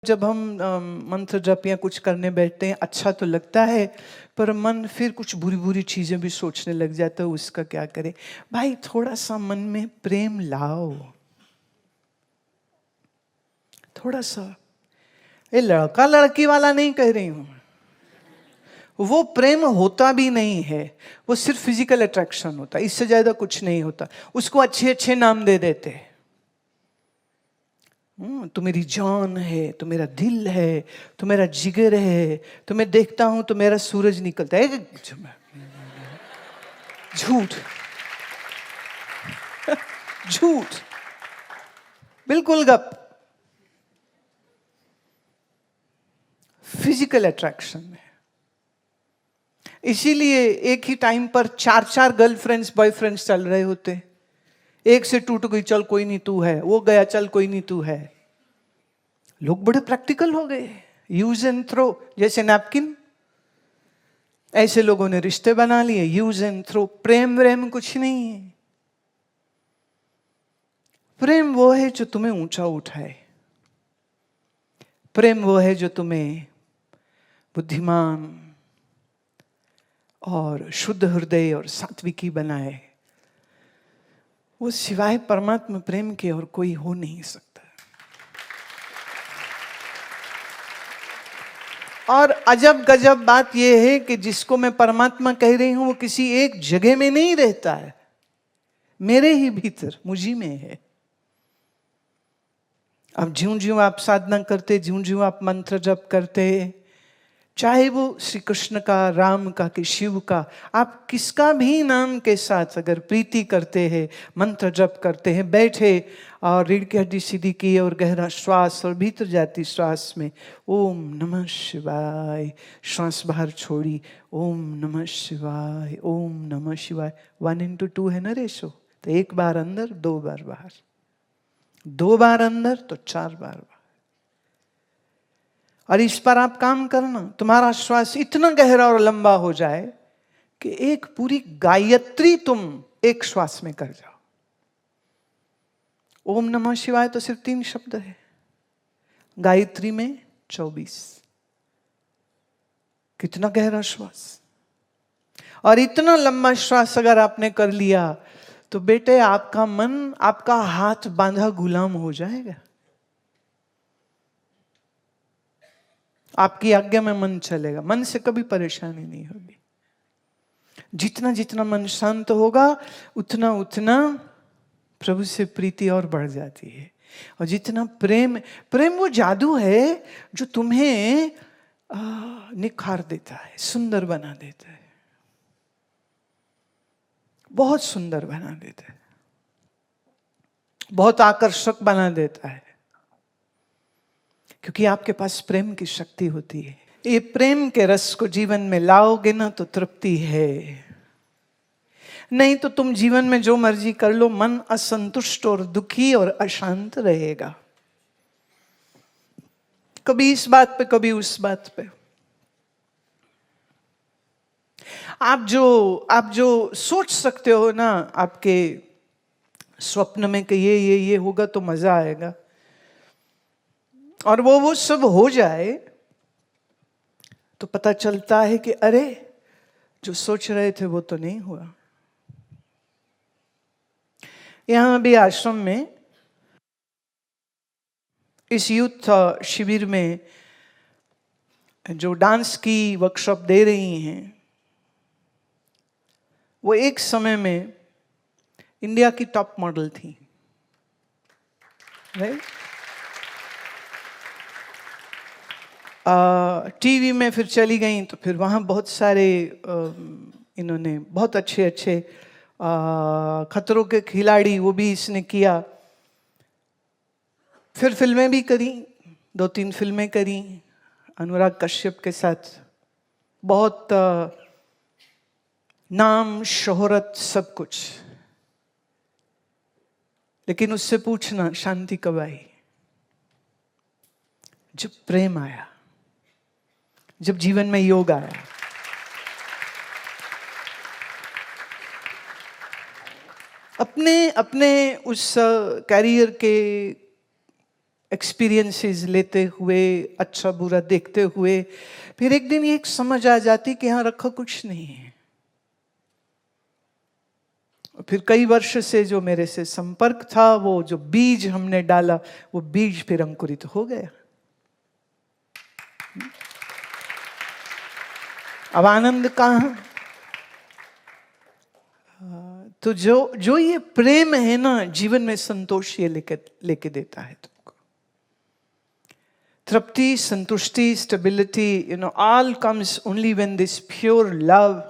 जब हम मंत्र जप या कुछ करने बैठते हैं अच्छा तो लगता है, पर मन फिर कुछ बुरी बुरी चीजें भी सोचने लग जाता है, उसका क्या करें? भाई थोड़ा सा मन में प्रेम लाओ, थोड़ा सा। ये लड़का लड़की वाला नहीं कह रही हूं, वो प्रेम होता भी नहीं है, वो सिर्फ फिजिकल अट्रैक्शन होता है, इससे ज्यादा कुछ नहीं होता। उसको अच्छे अच्छे नाम दे देते हैं, तू मेरी जान है, तू मेरा दिल है, तू मेरा जिगर है, तो मैं देखता हूं तो मेरा सूरज निकलता है। झूठ झूठ, बिल्कुल गप। फिजिकल अट्रैक्शन है। इसीलिए एक ही टाइम पर 4-4 गर्लफ्रेंड्स बॉयफ्रेंड्स चल रहे होते। एक से टूट गई, चल कोई नहीं तू है, वो गया, चल कोई नहीं तू है। लोग बड़े प्रैक्टिकल हो गए, यूज एंड थ्रो, जैसे नैपकिन। ऐसे लोगों ने रिश्ते बना लिए, यूज एंड थ्रो। प्रेम व्रेम कुछ नहीं है। प्रेम वो है जो तुम्हें ऊंचा उठाए। प्रेम वो है जो तुम्हें बुद्धिमान और शुद्ध हृदय और सात्विकी बनाए। वो सिवाय परमात्मा प्रेम के और कोई हो नहीं सकता। और अजब गजब बात यह है कि जिसको मैं परमात्मा कह रही हूं वो किसी एक जगह में नहीं रहता है, मेरे ही भीतर, मुझी में है। अब ज्यों ज्यों आप साधना करते, ज्यों ज्यों आप मंत्र जप करते, चाहे वो श्री कृष्ण का, राम का कि शिव का, आप किसका भी नाम के साथ अगर प्रीति करते हैं, मंत्र जप करते हैं, बैठे और रीढ़ की हड्डी सीधी की और गहरा श्वास और भीतर जाती श्वास में ओम नमः शिवाय, श्वास बाहर छोड़ी, ओम नमः शिवाय, ओम नमः शिवाय। 1 into 2 है ना रेशो, तो 1 बार अंदर 2 बार बाहर, 2 बार अंदर तो 4 बार बाहर। और इस पर आप काम करना, तुम्हारा श्वास इतना गहरा और लंबा हो जाए कि एक पूरी गायत्री तुम एक श्वास में कर जाओ। ओम नमः शिवाय तो सिर्फ 3 शब्द है, गायत्री में 24। कितना गहरा श्वास! और इतना लंबा श्वास अगर आपने कर लिया तो बेटे आपका मन, आपका हाथ बांधा गुलाम हो जाएगा। आपकी आज्ञा में मन चलेगा, मन से कभी परेशानी नहीं होगी। जितना जितना मन शांत होगा उतना उतना प्रभु से प्रीति और बढ़ जाती है। और जितना प्रेम, प्रेम वो जादू है जो तुम्हें निखार देता है, सुंदर बना देता है, बहुत सुंदर बना देता है, बहुत आकर्षक बना देता है, क्योंकि आपके पास प्रेम की शक्ति होती है। ये प्रेम के रस को जीवन में लाओगे ना तो तृप्ति है, नहीं तो तुम जीवन में जो मर्जी कर लो, मन असंतुष्ट और दुखी और अशांत रहेगा, कभी इस बात पे कभी उस बात पे। आप जो सोच सकते हो ना आपके स्वप्न में कि ये होगा तो मजा आएगा, और वो सब हो जाए तो पता चलता है कि अरे जो सोच रहे थे वो तो नहीं हुआ। यहां भी आश्रम में इस यूथ शिविर में जो डांस की वर्कशॉप दे रही हैं, वो एक समय में इंडिया की टॉप मॉडल थी, राइट? टीवी में फिर चली गई तो फिर वहाँ बहुत सारे इन्होंने बहुत अच्छे अच्छे खतरों के खिलाड़ी, वो भी इसने किया। फिर फिल्में भी करी, 2-3 फिल्में करी अनुराग कश्यप के साथ, बहुत नाम शोहरत सब कुछ। लेकिन उससे पूछना शांति कब आई? जब प्रेम आया, जब जीवन में योग आया। अपने उस कैरियर के एक्सपीरियंसेस लेते हुए, अच्छा बुरा देखते हुए, फिर एक दिन ये एक समझ आ जाती कि यहाँ रखा कुछ नहीं है। फिर कई वर्ष से जो मेरे से संपर्क था, वो जो बीज हमने डाला, वो बीज फिर अंकुरित हो गया। अब आनंद कहाँ? तो जो ये प्रेम है ना, जीवन में संतोष ये लेके देता है तुमको। तृप्ति, संतुष्टि, stability, all comes only when this pure love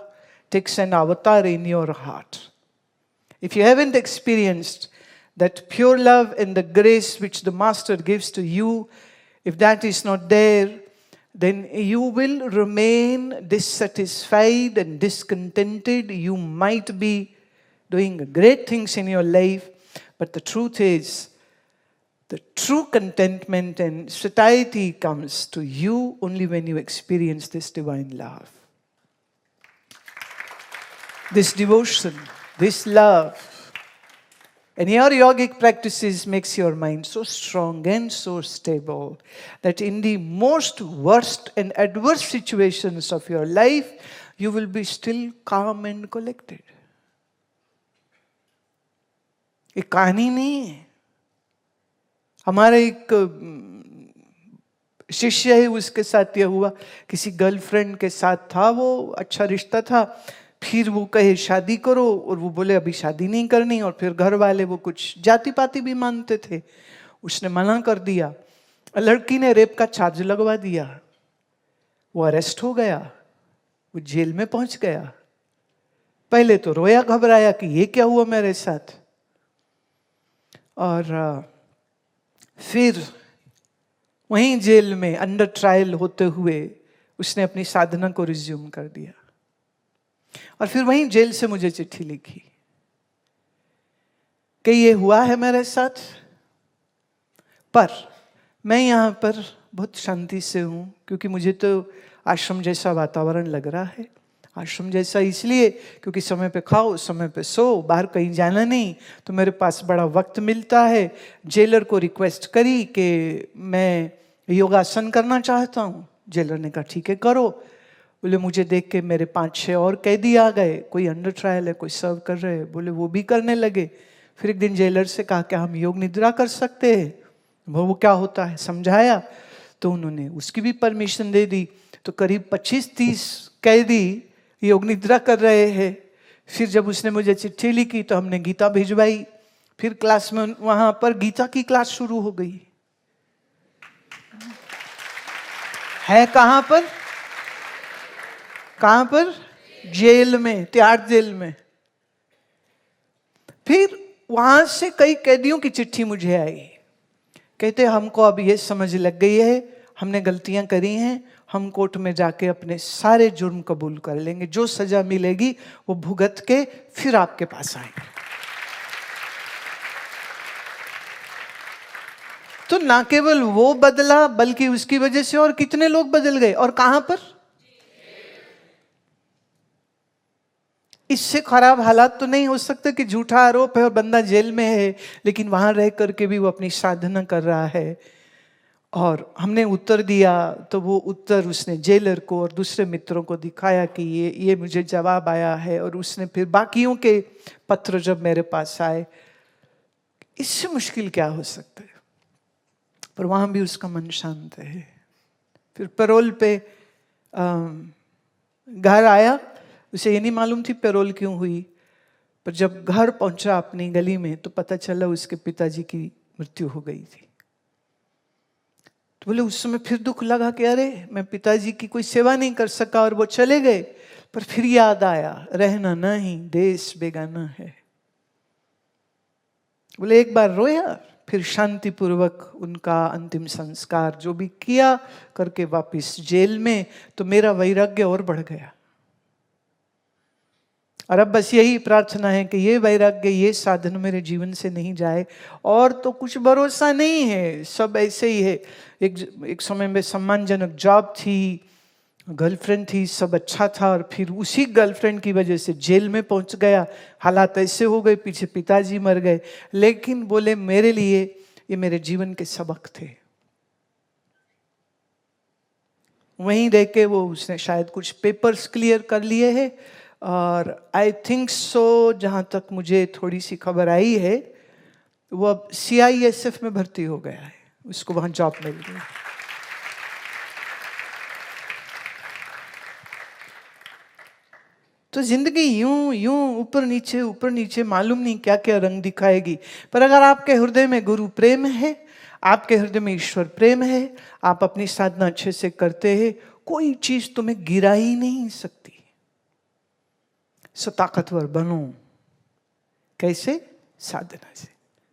takes an avatar in your heart. If you haven't experienced that pure love and the grace which the Master gives to you, if that is not there, then you will remain dissatisfied and discontented. You might be doing great things in your life, but the truth is, the true contentment and satiety comes to you only when you experience this divine love. This devotion, this love. And your yogic practices makes your mind so strong and so stable that in the most worst and adverse situations of your life, you will be still calm and collected. एक कहानी नहीं है। हमारा एक शिष्य है, उसके साथ यह हुआ, किसी गर्लफ्रेंड के साथ था, वो अच्छा रिश्ता था, फिर वो कहे शादी करो, और वो बोले अभी शादी नहीं करनी, और फिर घर वाले वो कुछ जाति पाति भी मानते थे, उसने मना कर दिया। लड़की ने रेप का चार्ज लगवा दिया, वो अरेस्ट हो गया, वो जेल में पहुंच गया। पहले तो रोया घबराया कि ये क्या हुआ मेरे साथ, और फिर वहीं जेल में अंडर ट्रायल होते हुए उसने अपनी साधना को रिज्यूम कर दिया, और फिर वहीं जेल से मुझे चिट्ठी लिखी कि ये हुआ है मेरे साथ, पर मैं यहाँ पर बहुत शांति से हूँ, क्योंकि मुझे तो आश्रम जैसा वातावरण लग रहा है। आश्रम जैसा इसलिए क्योंकि समय पे खाओ, समय पे सो, बाहर कहीं जाना नहीं, तो मेरे पास बड़ा वक्त मिलता है। जेलर को रिक्वेस्ट करी कि मैं योगासन करना चाहता हूँ। जेलर ने कहा ठीक है करो। बोले मुझे देख के मेरे 5-6 और कैदी आ गए, कोई अंडर ट्रायल है, कोई सर्व कर रहे हैं, बोले वो भी करने लगे। फिर एक दिन जेलर से कहा क्या हम योग निद्रा कर सकते हैं? वो क्या होता है समझाया, तो उन्होंने उसकी भी परमिशन दे दी। तो करीब 25-30 कैदी योग निद्रा कर रहे हैं। फिर जब उसने मुझे चिट्ठी लिखी तो हमने गीता भिजवाई, फिर क्लास में वहां पर गीता की क्लास शुरू हो गई। है कहां पर? कहां पर? जेल में, तिहाड़ जेल में। फिर वहां से कई कैदियों की चिट्ठी मुझे आई, कहते हमको अब ये समझ लग गई है, हमने गलतियां करी हैं, हम कोर्ट में जाके अपने सारे जुर्म कबूल कर लेंगे, जो सजा मिलेगी वो भुगत के फिर आपके पास आएंगे। तो ना केवल वो बदला, बल्कि उसकी वजह से और कितने लोग बदल गए। और कहां पर? इससे खराब हालात तो नहीं हो सकते कि झूठा आरोप है और बंदा जेल में है, लेकिन वहां रह करके भी वो अपनी साधना कर रहा है। और हमने उत्तर दिया तो वो उत्तर उसने जेलर को और दूसरे मित्रों को दिखाया कि ये मुझे जवाब आया है। और उसने फिर बाकियों के पत्र जब मेरे पास आए, इससे मुश्किल क्या हो सकता है, पर वहां भी उसका मन शांत है। फिर पैरोल पे घर आया, उसे ये नहीं मालूम थी पैरोल क्यों हुई, पर जब घर पहुंचा अपनी गली में तो पता चला उसके पिताजी की मृत्यु हो गई थी। तो बोले उस समय फिर दुख लगा कि अरे मैं पिताजी की कोई सेवा नहीं कर सका और वो चले गए। पर फिर याद आया रहना नहीं देश बेगाना है। बोले एक बार रोया, फिर शांतिपूर्वक उनका अंतिम संस्कार जो भी किया करके वापस जेल में। तो मेरा वैराग्य और बढ़ गया। और अब बस यही प्रार्थना है कि ये वैराग्य, ये साधन मेरे जीवन से नहीं जाए। और तो कुछ भरोसा नहीं है, सब ऐसे ही है। एक समय में सम्मानजनक जॉब थी, गर्लफ्रेंड थी, सब अच्छा था, और फिर उसी गर्लफ्रेंड की वजह से जेल में पहुंच गया। हालात ऐसे हो गए, पीछे पिताजी मर गए। लेकिन बोले मेरे लिए ये मेरे जीवन के सबक थे। वहीं रह के वो उसने शायद कुछ पेपर्स क्लियर कर लिए हैं, और आई थिंक सो, जहाँ तक मुझे थोड़ी सी खबर आई है, वो अब CISF में भर्ती हो गया है, उसको वहाँ जॉब मिल गई। तो जिंदगी यूं यूं ऊपर नीचे मालूम नहीं क्या क्या रंग दिखाएगी, पर अगर आपके हृदय में गुरु प्रेम है, आपके हृदय में ईश्वर प्रेम है, आप अपनी साधना अच्छे से करते हैं, कोई चीज तुम्हें गिरा ही नहीं सकती। सो ताकतवर बनो। कैसे? साधना से।